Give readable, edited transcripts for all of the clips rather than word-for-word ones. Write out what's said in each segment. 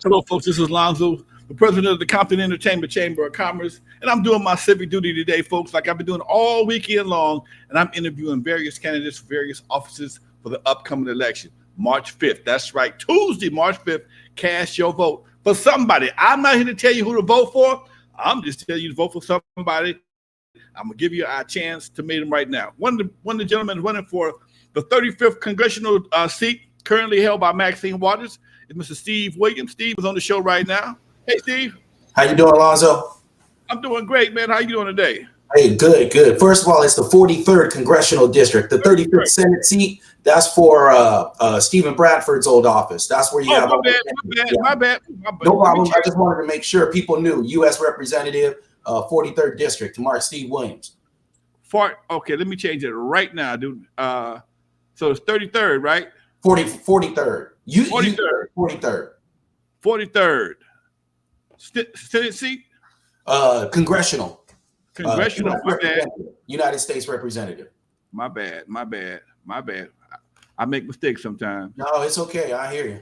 Hello, folks. This is Lonzo, the president of the Compton Entertainment Chamber of Commerce, and I'm doing my civic duty today, folks, like I've been doing all weekend long, and I'm interviewing various candidates for various offices for the upcoming election, March 5th. That's right, Tuesday, March 5th. Cast your vote for somebody. I'm not here to tell you who to vote for. I'm just telling you to vote for somebody. I'm gonna give you a chance to meet them right now. One of the gentlemen running for the 35th congressional seat, currently held by Maxine Waters, is Mr. Steve Williams. Steve is on the show right now. Hey, Steve. How you doing, Alonzo? I'm doing great, man. How you doing today? Hey, good, good. First of all, it's the 43rd congressional district, the 35th Senate seat. That's for Stephen Bradford's old office. That's where you have. My bad. No problem. I just wanted to make sure people knew. U.S. Representative, 43rd district, to Mark Steve Williams. Okay, let me change it right now, dude. So it's 33rd, right? 43rd. 43rd. 43rd. Senate seat? Congressional. United States Representative. My bad. I make mistakes sometimes. No, it's okay. I hear you.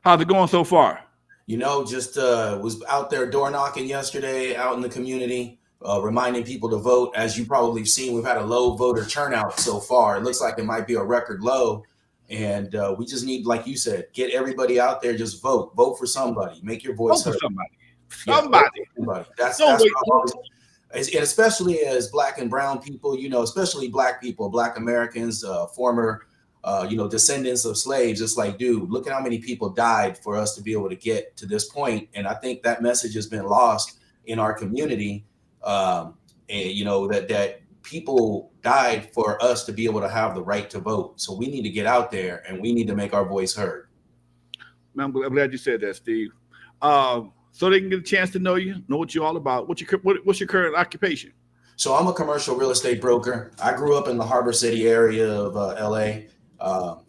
How's it going so far? You know, just was out there door knocking yesterday out in the community, reminding people to vote. As you probably have seen, we've had a low voter turnout so far. It looks like it might be a record low. And we just need, like you said, get everybody out there. Just vote for somebody. Make your voice heard. Somebody. That's and especially as Black and brown people, you know, especially Black people, Black Americans, former, descendants of slaves. It's like, dude, look at how many people died for us to be able to get to this point. And I think that message has been lost in our community. And you know, that people died for us to be able to have the right to vote. So we need to get out there and we need to make our voice heard. I'm glad you said that, Steve. So they can get a chance to know you, know what you're all about. What's your current occupation? So I'm a commercial real estate broker. I grew up in the Harbor City area of LA,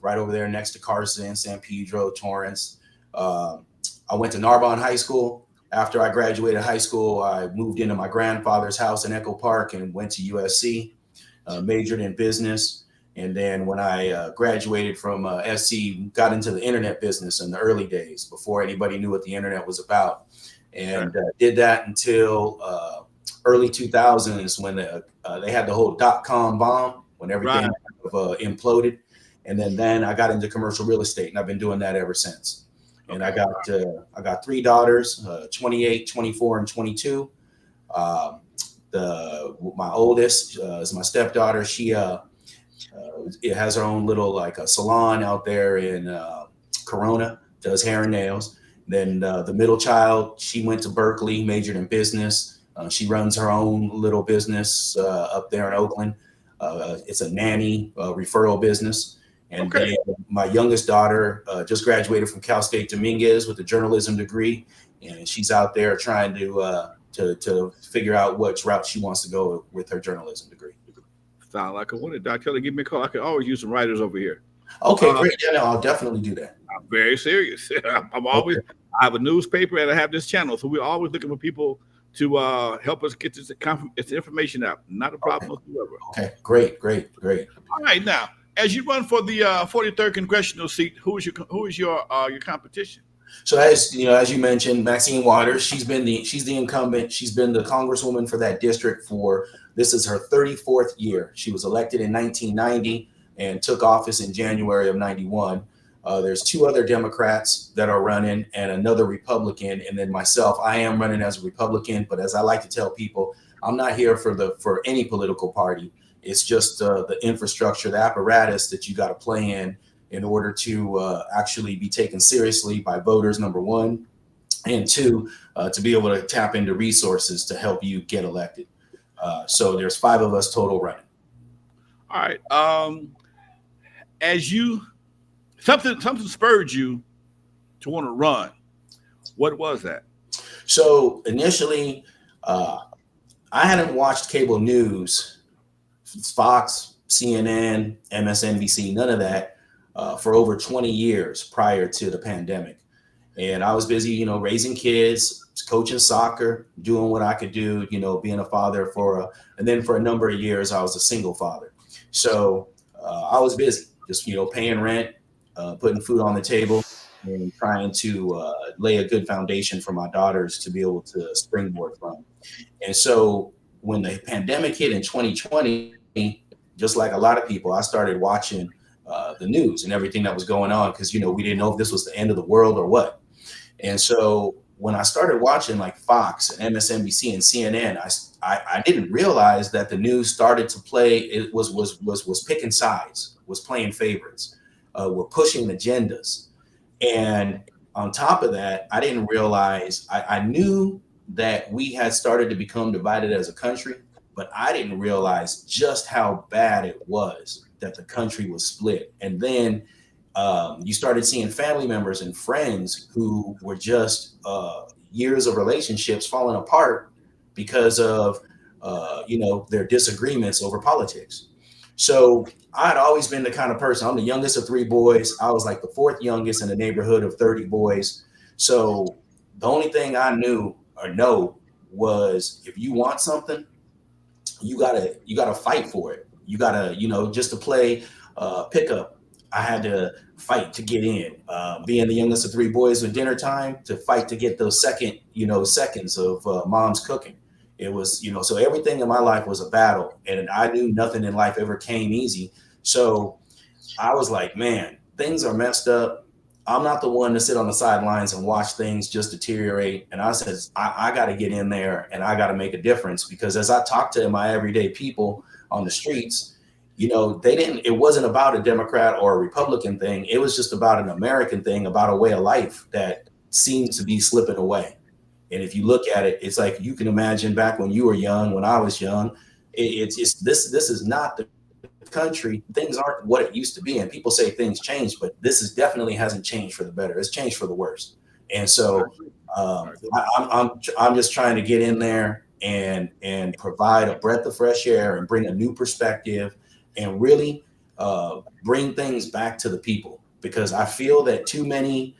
right over there next to Carson, San Pedro, Torrance. I went to Narbonne High School. After I graduated high school, I moved into my grandfather's house in Echo Park and went to USC, majored in business. And then when I graduated from SC, got into the internet business in the early days before anybody knew what the internet was about. And did that until early 2000s when they had the whole .com bomb, when everything imploded. And then I got into commercial real estate, and I've been doing that ever since. And I got three daughters, 28, 24, and 22. My oldest is my stepdaughter. She it has her own little like a salon out there in Corona, does hair and nails. Then the middle child, she went to Berkeley, majored in business. She runs her own little business up there in Oakland. It's a nanny referral business. And then my youngest daughter just graduated from Cal State Dominguez with a journalism degree, and she's out there trying to figure out which route she wants to go with her journalism degree. Sound like a winner, Doc. Tell her, give me a call. I could always use some writers over here. Okay, great. Yeah, no, I'll definitely do that. I'm very serious. I have a newspaper and I have this channel, so we're always looking for people to help us get this information out. Not a problem whatsoever. Okay, great. All right, now, as you run for the 43rd congressional seat, who is your competition? So as you mentioned, Maxine Waters, she's the incumbent. She's been the congresswoman for that district this is her 34th year. She was elected in 1990 and took office in January of 91. There's two other Democrats that are running and another Republican, and then myself. I am running as a Republican, but as I like to tell people, I'm not here for any political party. It's just the infrastructure, the apparatus that you got to play in order to actually be taken seriously by voters, number one, and two, to be able to tap into resources to help you get elected. So there's 5 of us total running. All right. As something spurred you to want to run. What was that? So initially, I hadn't watched cable news, Fox, CNN, MSNBC, none of that, for over 20 years prior to the pandemic. And I was busy, raising kids, coaching soccer, doing what I could do, being a father and then for a number of years, I was a single father. So I was busy, just, paying rent, putting food on the table and trying to lay a good foundation for my daughters to be able to springboard from. And so when the pandemic hit in 2020, just like a lot of people, I started watching the news and everything that was going on because, we didn't know if this was the end of the world or what. And so when I started watching like Fox and MSNBC and CNN, I didn't realize that the news started to play. It was picking sides, was playing favorites, were pushing agendas. And on top of that, I didn't realize, I knew that we had started to become divided as a country, but I didn't realize just how bad it was that the country was split. And then you started seeing family members and friends who were just years of relationships falling apart because of their disagreements over politics. So I'd always been the kind of person, I'm the youngest of 3 boys. I was like the 4th youngest in a neighborhood of 30 boys. So the only thing I knew or know was if you want something, you gotta fight for it. You gotta, just to play pickup, I had to fight to get in. Being the youngest of 3 boys with dinner time, to fight to get those seconds of mom's cooking. It was, so everything in my life was a battle, and I knew nothing in life ever came easy. So I was like, man, things are messed up. I'm not the one to sit on the sidelines and watch things just deteriorate. And I said, I got to get in there and I got to make a difference, because as I talked to my everyday people on the streets, it wasn't about a Democrat or a Republican thing. It was just about an American thing, about a way of life that seems to be slipping away. And if you look at it, it's like you can imagine back when you were young, when I was young, this is not the country. Things aren't what it used to be. And people say things change, but this is definitely hasn't changed for the better. It's changed for the worse. And so I'm just trying to get in there and provide a breath of fresh air and bring a new perspective and really bring things back to the people, because I feel that too many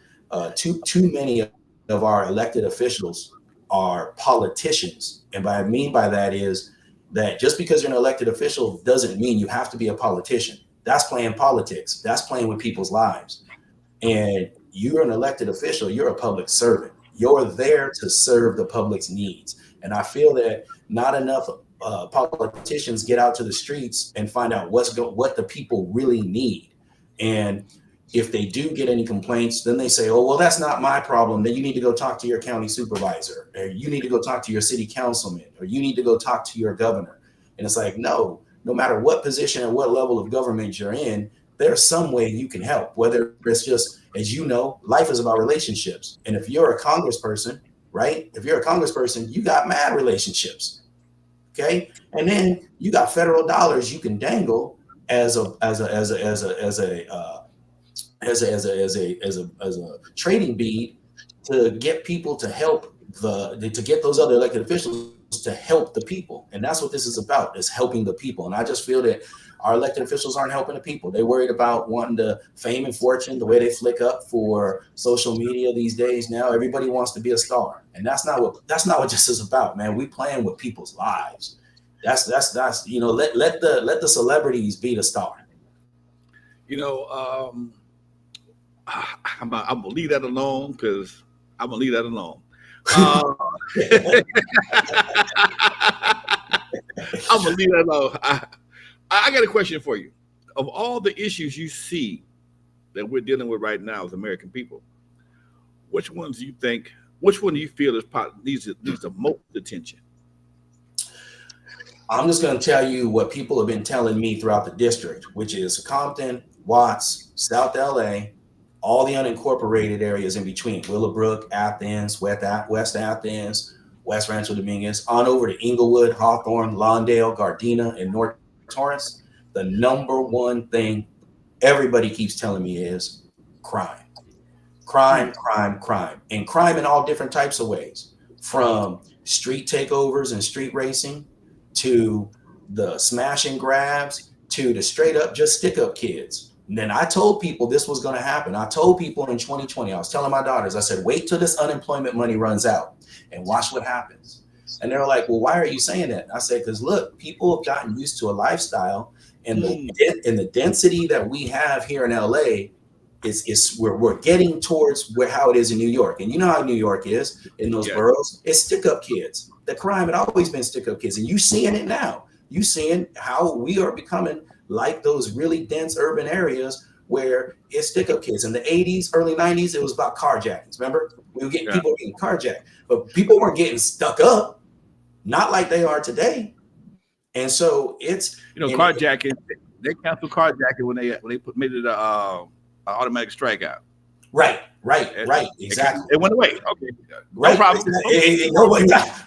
of our elected officials are politicians. And what I mean by that is that just because you're an elected official doesn't mean you have to be a politician. That's playing politics. That's playing with people's lives. And you're an elected official. You're a public servant. You're there to serve the public's needs. And I feel that not enough politicians get out to the streets and find out what the people really need. And if they do get any complaints, then they say, oh, well, that's not my problem. Then you need to go talk to your county supervisor, or you need to go talk to your city councilman, or you need to go talk to your governor. And it's like, no matter what position and what level of government you're in, there's some way you can help, whether it's just, as you know, life is about relationships. And if you're a congressperson, right? If you're a congressperson, you got mad relationships. Okay. And then you got federal dollars you can dangle as a trading bead to get people to help to get those other elected officials to help the people. And that's what this is about, is helping the people. And I just feel that our elected officials aren't helping the people. They're worried about wanting the fame and fortune, the way they flick up for social media these days. Now everybody wants to be a star. And that's not what this is about, man. We playing with people's lives. That's let the celebrities be the star. I'm gonna leave that alone, because I'm gonna leave that alone. I'm gonna leave that alone. I got a question for you. Of all the issues you see that we're dealing with right now as American people, which one do you feel needs the most attention? I'm just going to tell you what people have been telling me throughout the district, which is Compton, Watts, South LA, all the unincorporated areas in between, Willowbrook, Athens, West Athens, West Rancho Dominguez, on over to Inglewood, Hawthorne, Lawndale, Gardena, and North Torrance. The number one thing everybody keeps telling me is crime. Crime, and crime in all different types of ways, from street takeovers and street racing to the smash and grabs to the straight up just stick up kids. And then I told people this was going to happen. I told people in 2020, I was telling my daughters, I said, wait till this unemployment money runs out and watch what happens. And they're like, well, why are you saying that? And I said, because look, people have gotten used to a lifestyle, and the density that we have here in LA we're getting towards how it is in New York. And you know how New York is in those boroughs. It's stick-up kids. The crime had always been stick-up kids. And you seeing it now. You seeing how we are becoming like those really dense urban areas where it's stick-up kids. In the 80s, early 90s, it was about carjackings. Remember? We were getting people getting carjacked. But people weren't getting stuck up, not like they are today. And so it's carjacking. They canceled carjacking when they made it an automatic strikeout. Right, exactly. It went away. Okay, right, no problem.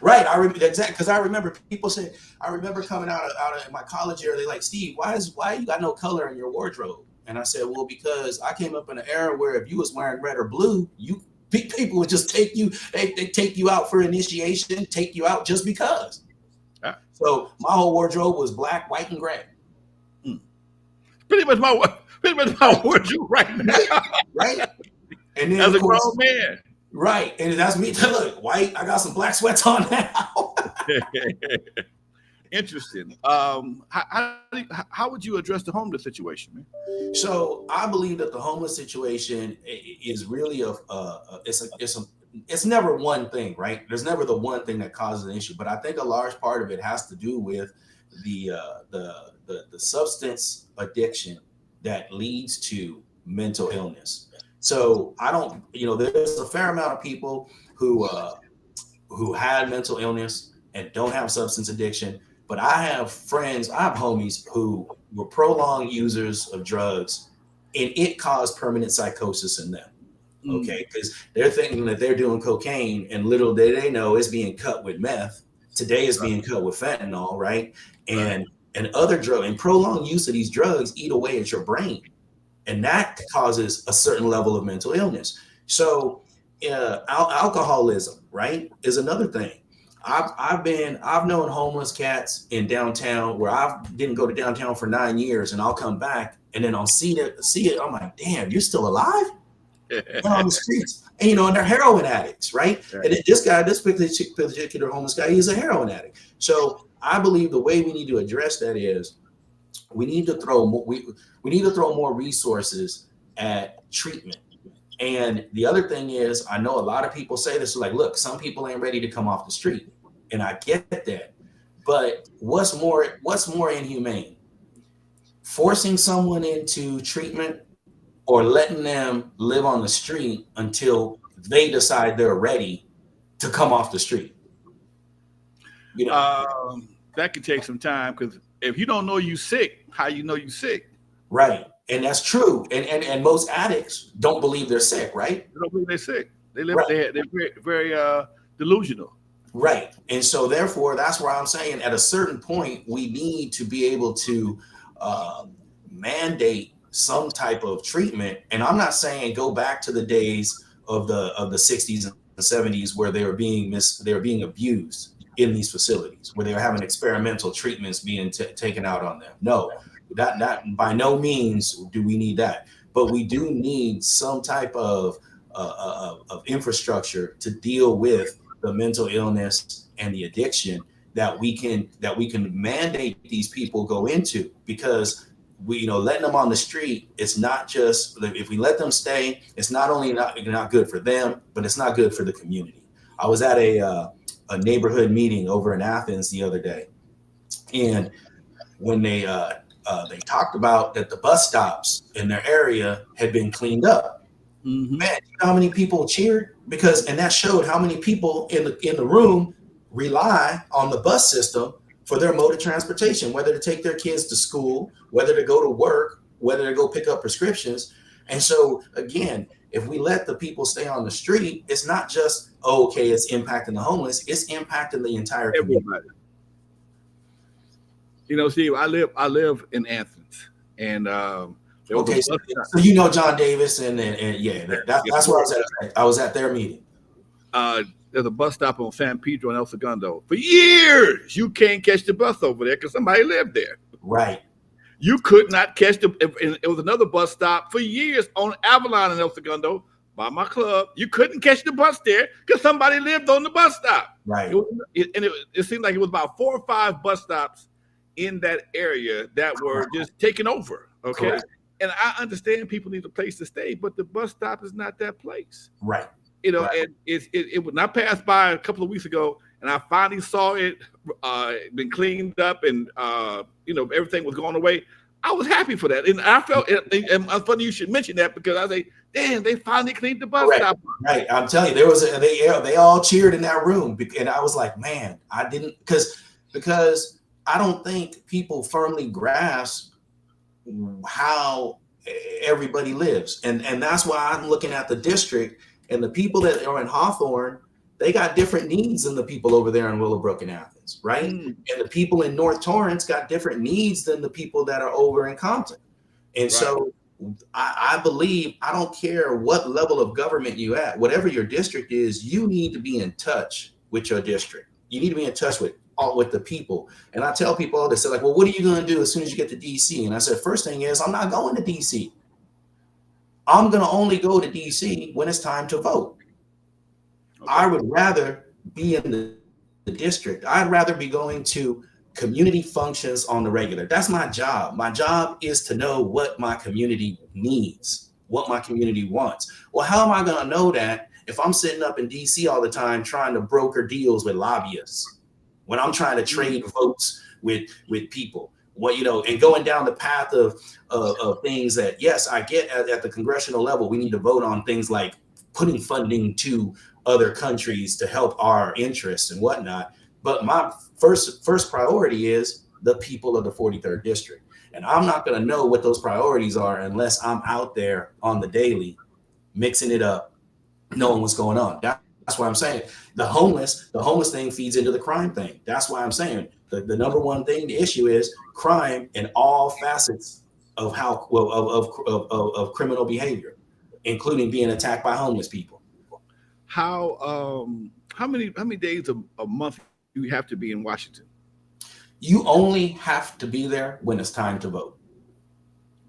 Right, I remember exactly because I remember people say I remember coming out of my college year. They like, Steve, why you got no color in your wardrobe? And I said, well, because I came up in an era where if you was wearing red or blue, people would just take you. They take you out for initiation, take you out just because. So my whole wardrobe was black, white, and gray. Pretty much my wardrobe right now. Right. And then as a grown man. Right. And that's me. Look, white, I got some black sweats on now. Interesting. How would you address the homeless situation, man? So I believe that the homeless situation is really it's never one thing, right? There's never the one thing that causes an issue, but I think a large part of it has to do with the substance addiction that leads to mental illness. So there's a fair amount of people who had mental illness and don't have substance addiction, but I have homies who were prolonged users of drugs, and it caused permanent psychosis in them. Okay, because they're thinking that they're doing cocaine, and little they know it's being cut with meth. Today it's being cut with fentanyl, right? And other drug and prolonged use of these drugs eat away at your brain, and that causes a certain level of mental illness. So alcoholism, right, is another thing. I've known homeless cats in downtown where I didn't go to downtown for 9 years, and I'll come back and then I'll see it. I'm like, damn, you're still alive? On the streets, and they're heroin addicts, right? And this particular homeless guy, he's a heroin addict. So I believe the way we need to address that is we need to throw more resources at treatment. And the other thing is, I know a lot of people say this, like, look, some people ain't ready to come off the street, and I get that. But what's more inhumane? Forcing someone into treatment or letting them live on the street until they decide they're ready to come off the street? That could take some time, because if you don't know you sick, how you know you sick? Right. And that's true. And most addicts don't believe they're sick, right? They don't believe they're sick. They live. Right. They're very, very delusional. Right. And so therefore, that's why I'm saying at a certain point, we need to be able to mandate some type of treatment. And I'm not saying go back to the days of the 60s and 70s where they were being abused in these facilities, where they were having experimental treatments being taken out on them. No, that by no means do we need that, but we do need some type of infrastructure to deal with the mental illness and the addiction that we can mandate these people go into, because letting them on the street, it's not just, if we let them stay, it's not only not good for them, but it's not good for the community. I was at a neighborhood meeting over in Athens the other day, and when they talked about that the bus stops in their area had been cleaned up, man, you know how many people cheered? And that showed how many people in the room rely on the bus system for their mode of transportation, whether to take their kids to school, whether to go to work, whether to go pick up prescriptions. And so again, if we let the people stay on the street, it's not just, it's impacting the homeless, it's impacting the entire community. Steve, I live in Athens, and so John Davis, and that's where I was at. I was at their meeting. There's a bus stop on San Pedro and El Segundo. For years, you can't catch the bus over there because somebody lived there. Right. You could not catch it was another bus stop for years on Avalon and El Segundo by my club. You couldn't catch the bus there because somebody lived on the bus stop. Right. It seemed like it was about 4 or 5 bus stops in that area that were just taken over. Okay. Correct. And I understand people need a place to stay, but the bus stop is not that place. Right. And Right. it when I passed by a couple of weeks ago, and I finally saw it been cleaned up, and everything was going away. I was happy for that, and I felt. And it's funny you should mention that because I say, "Damn, they finally cleaned the bus Correct. stop." Right. I'm telling you, they all cheered in that room, and I was like, man, I didn't because I don't think people firmly grasp how everybody lives, and that's why I'm looking at the district and the people that are in Hawthorne. They got different needs than the people over there in Willowbrook and Athens, right? Mm, And the people in North Torrance got different needs than the people that are over in Compton. And right. so I believe, I don't care what level of government you at, whatever your district is, you need to be in touch with your district. You need to be in touch with the people. And I tell people all this, they're like, well, what are you going to do as soon as you get to DC? And I said, first thing is, I'm not going to DC. I'm going to only go to DC when it's time to vote. Okay. I would rather be in the district. I'd rather be going to community functions on the regular. That's my job. My job is to know what my community needs, what my community wants. Well, how am I going to know that if I'm sitting up in DC all the time trying to broker deals with lobbyists, when I'm trying to trade votes with people? And going down the path of things that, yes, I get at the congressional level, we need to vote on things like putting funding to other countries to help our interests and whatnot. But my first priority is the people of the 43rd district. And I'm not going to know what those priorities are unless I'm out there on the daily, mixing it up, knowing what's going on. That's why I'm saying the homeless thing feeds into the crime thing. That's why I'm saying the number one thing, the issue is crime in all facets of of criminal behavior, including being attacked by homeless people. How many days a month do you have to be in Washington? You only have to be there when it's time to vote.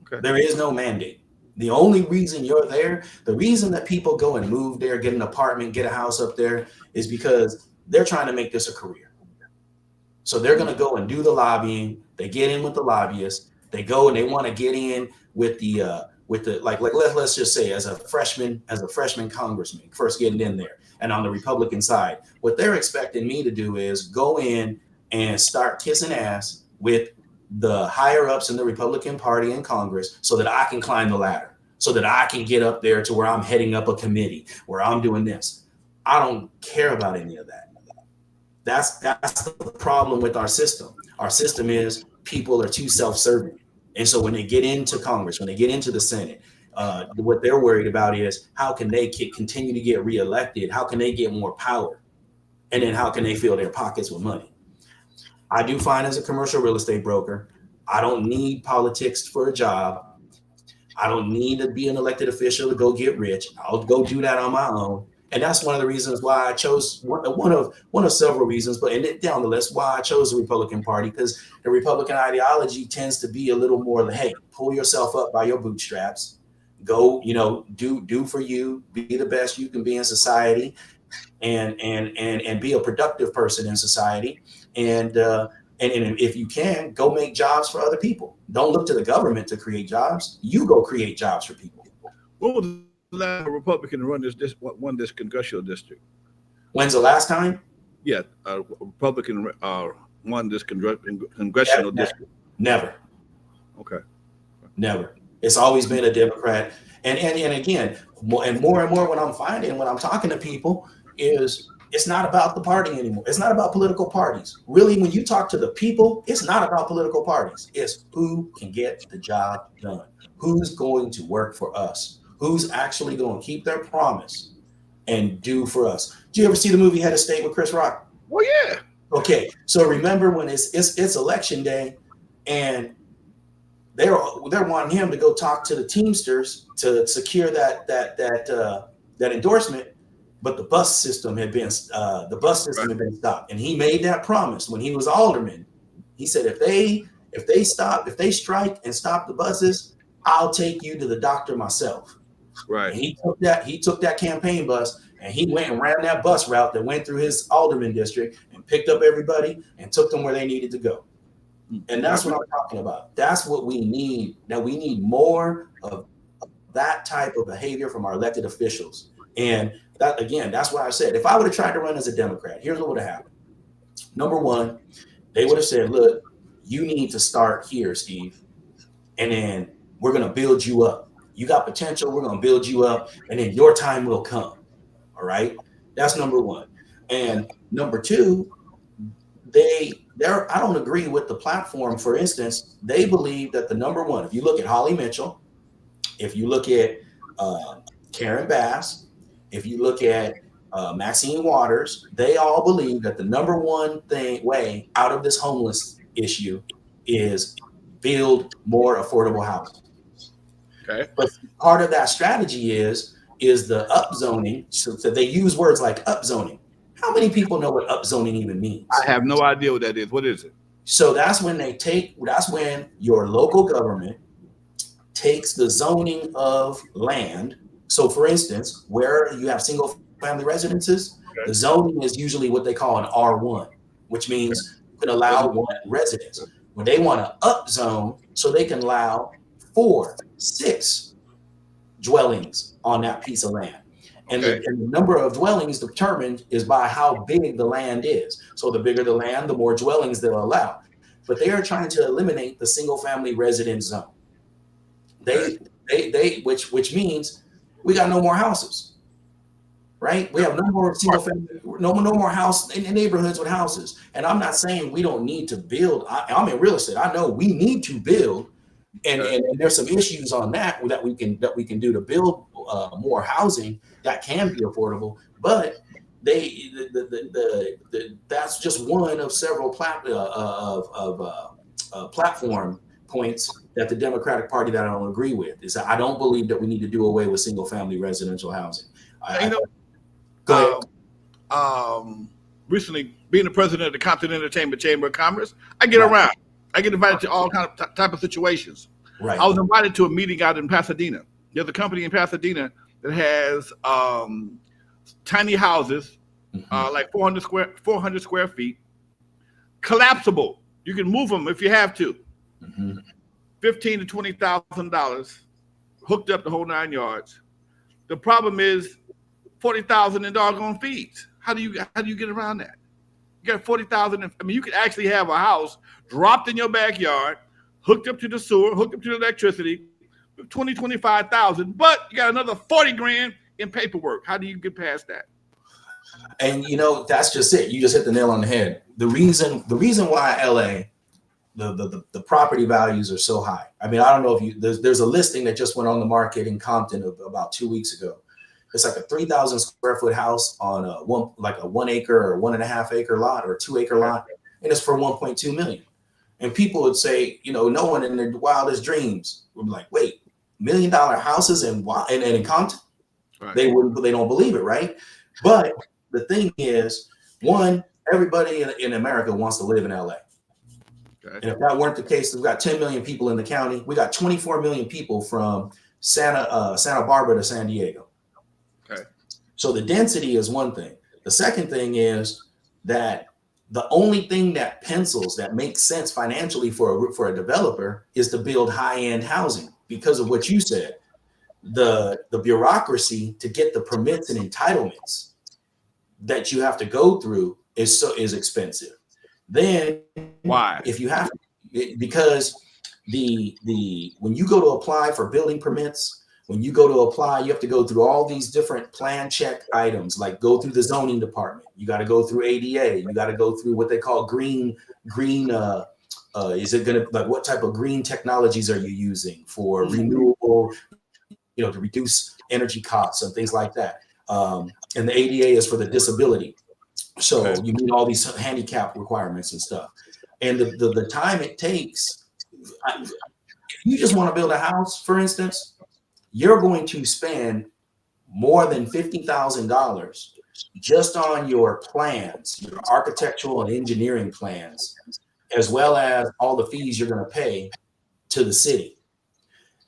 Okay. There is no mandate. The only reason you're there, the reason that people go and move there, get an apartment, get a house up there, is because they're trying to make this a career. So they're going to go and do the lobbying. They get in with the lobbyists. They go and they want to get in with the let's just say as a freshman congressman, first getting in there. And on the Republican side, what they're expecting me to do is go in and start kissing ass with the higher ups in the Republican Party in Congress so that I can climb the ladder, so that I can get up there to where I'm heading up a committee, where I'm doing this. I don't care about any of that. That's the problem with our system. Our system is people are too self-serving. And so when they get into Congress, when they get into the Senate, what they're worried about is how can they continue to get reelected? How can they get more power? And then how can they fill their pockets with money? I do fine as a commercial real estate broker. I don't need politics for a job. I don't need to be an elected official to go get rich. I'll go do that on my own. And that's one of the reasons why I chose one of several reasons, but down the list, why I chose the Republican Party, because the Republican ideology tends to be a little more like, hey, pull yourself up by your bootstraps, go, do for you, be the best you can be in society, and be a productive person in society, and if you can, go make jobs for other people. Don't look to the government to create jobs. You go create jobs for people. When was the last Republican won this congressional district? When's the last time? Yeah, a Republican won this congressional district. Never. Okay. Never. It's always been a Democrat. And again, more and more when I'm talking to people is it's not about the party anymore. It's not about political parties. Really, when you talk to the people, it's not about political parties. It's who can get the job done. Who's going to work for us? Who's actually going to keep their promise and do for us? Did you ever see the movie Head of State with Chris Rock? Oh yeah. Okay, so remember when it's election day, and they're wanting him to go talk to the Teamsters to secure that endorsement, but the bus system had been stopped, and he made that promise when he was alderman. He said, if they strike and stop the buses, I'll take you to the doctor myself. Right. And he took that campaign bus and he went and ran that bus route that went through his alderman district and picked up everybody and took them where they needed to go. And that's what I'm talking about. That's what we need. That we need more of that type of behavior from our elected officials. And that, again, that's why I said, if I would have tried to run as a Democrat, here's what would have happened. Number one, they would have said, look, you need to start here, Steve, and then we're going to build you up. You got potential. We're going to build you up, and then your time will come. All right. That's number one. And number two, I don't agree with the platform. For instance, they believe that the number one, if you look at Holly Mitchell, if you look at Karen Bass, if you look at Maxine Waters, they all believe that the number one way out of this homeless issue is build more affordable housing. Okay. But part of that strategy is the upzoning. So they use words like upzoning. How many people know what upzoning even means? I have no idea what that is. What is it? So that's when your local government takes the zoning of land. So for instance, where you have single family residences, the zoning is usually what they call an R1, which means you can allow one residence. When they want to upzone, so they can allow 4, 6 dwellings on that piece of land. And, the number of dwellings determined is by how big the land is. So the bigger the land, the more dwellings they'll allow. But they are trying to eliminate the single family residence zone. Which means we got no more houses, right? We have no more single family, no more house in neighborhoods with houses. And I'm not saying we don't need to build. I'm in real estate. I know we need to build, and there's some issues on that we can do to build more housing that can be affordable. But that's just one of several platform points that the Democratic Party that I don't agree with is that I don't believe that we need to do away with single family residential housing. Go ahead. Recently, being the president of the Compton Entertainment Chamber of Commerce, I get around. I get invited to all kind of type of situations. Right. I was invited to a meeting out in Pasadena. There's a company in Pasadena that has tiny houses, like 400 square feet, collapsible. You can move them if you have to. $15,000 to $20,000, hooked up the whole 9 yards. The problem is $40,000 in doggone fees. How do you get around that? You got $40,000. I mean, you could actually have a house dropped in your backyard, hooked up to the sewer, hooked up to the electricity, $25,000, but you got another $40,000 in paperwork. How do you get past that? And that's just it. You just hit the nail on the head. The reason why LA, the property values are so high. I mean, I don't know if there's a listing that just went on the market in Compton about 2 weeks ago. It's like a 3,000 square foot house on a 1 acre or 1.5 acre lot or 2 acre lot, and it's for $1.2 million. And people would say, no one in their wildest dreams would be like, wait, $1 million houses in Compton? Right. They don't believe it, right? But the thing is, one, everybody in America wants to live in LA. Okay. And if that weren't the case, we've got 10 million people in the county. We got 24 million people from Santa Barbara to San Diego. Okay. So the density is one thing. The second thing is that the only thing that pencils, that makes sense financially for a developer, is to build high-end housing because of what you said. The bureaucracy to get the permits and entitlements that you have to go through is expensive. Then why? If you have to, because when you go to apply for building permits, when you go to apply, you have to go through all these different plan check items, like go through the zoning department. You got to go through ADA. You got to go through what they call green. Is it going to, like, what type of green technologies are you using for renewable, to reduce energy costs and things like that. And the ADA is for the disability. So you meet all these handicap requirements and stuff. And the time it takes, if you just want to build a house, for instance, you're going to spend more than $50,000 just on your plans, your architectural and engineering plans, as well as all the fees you're going to pay to the city.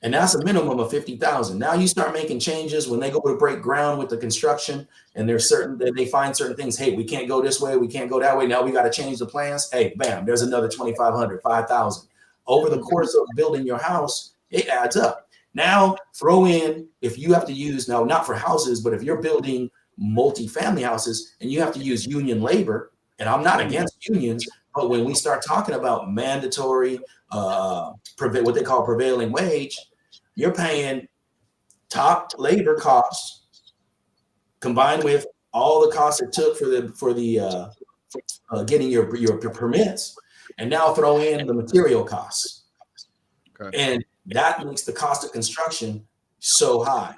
And that's a minimum of 50,000. Now you start making changes when they go to break ground with the construction, and there's certain that they find certain things. Hey, we can't go this way, we can't go that way. Now we got to change the plans. Hey, bam, there's another 2,500, 5,000. Over the course of building your house, it adds up. Now throw in, if you have to use, now not for houses, but if you're building multi-family houses and you have to use union labor, and I'm not against unions, but when we start talking about mandatory, what they call prevailing wage, you're paying top labor costs combined with all the costs it took for the getting your permits, and now throw in the material costs, and that makes the cost of construction so high.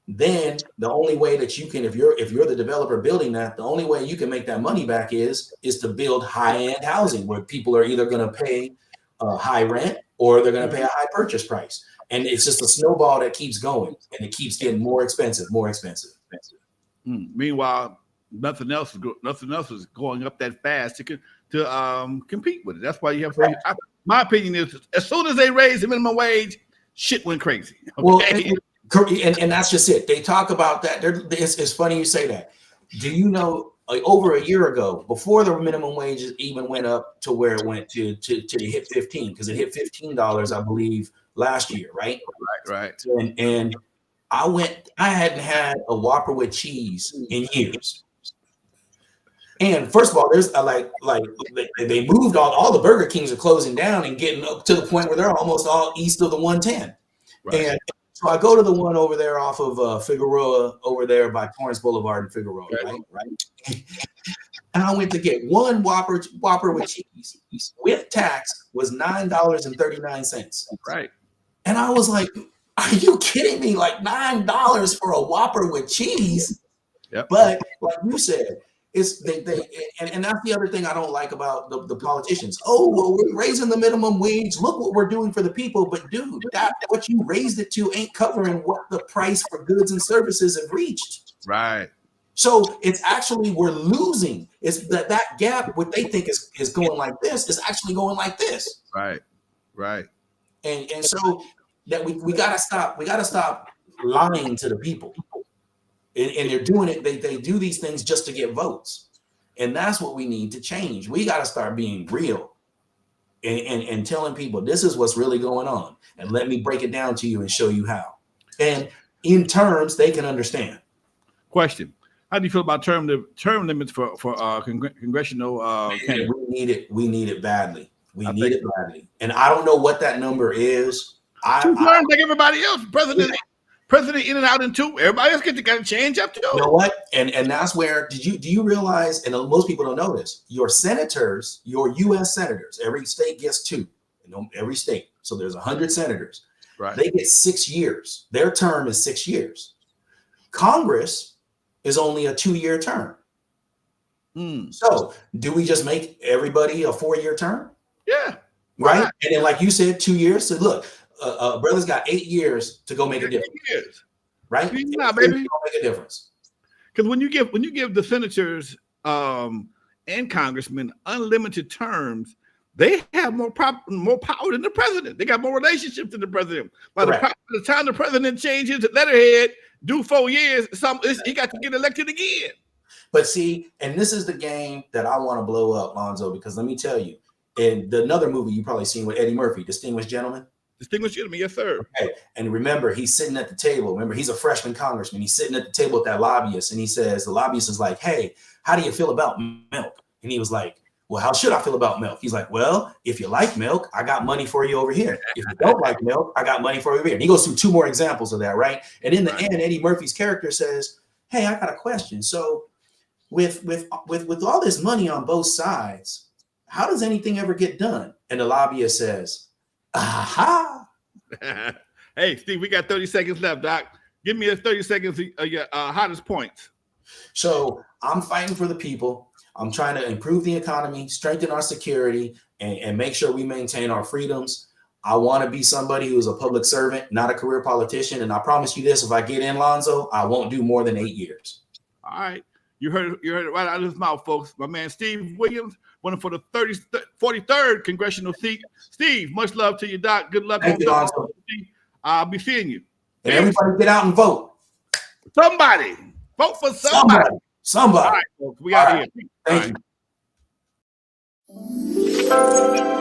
Then the only way that you can, if you're the developer building that, the only way you can make that money back is to build high-end housing where people are either going to pay high rent or they're going to pay a high purchase price. And it's just a snowball that keeps going, and it keeps getting more expensive. Meanwhile, nothing else is going up that fast to compete with it. That's why you have. My opinion is, as soon as they raise the minimum wage, shit went crazy. Okay? Well, and that's just it. They talk about that. It's funny you say that. Do you know, like over a year ago, before the minimum wage even went up to where it went to hit 15, because it hit $15, I believe, last year, right? Right. And I hadn't had a Whopper with cheese in years. And first of all, there's they moved all the Burger Kings are closing down and getting up to the point where they're almost all east of the 110. Right. And so I go to the one over there off of Figueroa, over there by Torrance Boulevard in Figueroa, right? And I went to get one Whopper with cheese with tax was $9.39. Right. And I was like, are you kidding me? Like $9 for a Whopper with cheese? Yep. But like you said, it's and that's the other thing I don't like about the politicians. Oh, well, we're raising the minimum wage. Look what we're doing for the people. But dude, that what you raised it to ain't covering what the price for goods and services have reached. Right. So it's actually, we're losing. It's that gap, what they think is going like this, is actually going like this. Right. Right. And so that we gotta stop lying to the people. And they're doing it, they do these things just to get votes. And that's what we need to change. We got to start being real and telling people this is what's really going on. And let me break it down to you and show you how. And in terms they can understand. Question. How do you feel about term limits for congressional candidates? We need it badly. We need it badly. And I don't know what that number is. 2 terms like everybody else. President in and out in 2. Everybody else got to change up too. You know what? And that's where do you realize? And most people don't know this. Your senators, your U.S. senators, every state gets 2. Every state. So there's 100 senators. Right. They get 6 years. Their term is 6 years. Congress is only a 2-year term. So do we just make everybody a 4-year term? Yeah. Right. And then, like you said, 2 years. So look. Brother's got 8 years to go make a difference, right? Nah, baby, make a difference. Because when you give the senators and congressmen unlimited terms, they have more power than the president. They got more relationships than the president. By the time the president changes letterhead, do 4 years, he got to get elected again. But see, and this is the game that I want to blow up, Lonzo, because let me tell you, in another movie you probably seen with Eddie Murphy, Distinguished Gentleman. Distinguished gentleman, yes, sir. Okay. And remember, he's sitting at the table. Remember, he's a freshman congressman. He's sitting at the table with that lobbyist, and he says, the lobbyist is like, hey, how do you feel about milk? And he was like, well, how should I feel about milk? He's like, well, if you like milk, I got money for you over here. If you don't like milk, I got money for you over here. And he goes through 2 more examples of that, right? And in the end, Eddie Murphy's character says, hey, I got a question. So with all this money on both sides, how does anything ever get done? And the lobbyist says, aha. Hey, Steve, we got 30 seconds left, Doc. Give me 30 seconds of your hottest points. So I'm fighting for the people. I'm trying to improve the economy, strengthen our security, and make sure we maintain our freedoms. I want to be somebody who is a public servant, not a career politician. And I promise you this, if I get in, Lonzo, I won't do more than 8 years. All right. You heard it right out of his mouth, folks. My man, Steve Williams, running for the 43rd congressional seat. Steve, much love to you, Doc. Good luck. Thank you, Lonzo. I'll be seeing you. And everybody get out and vote. Somebody. Vote for somebody. Somebody. All right, folks. We out here. Thank you.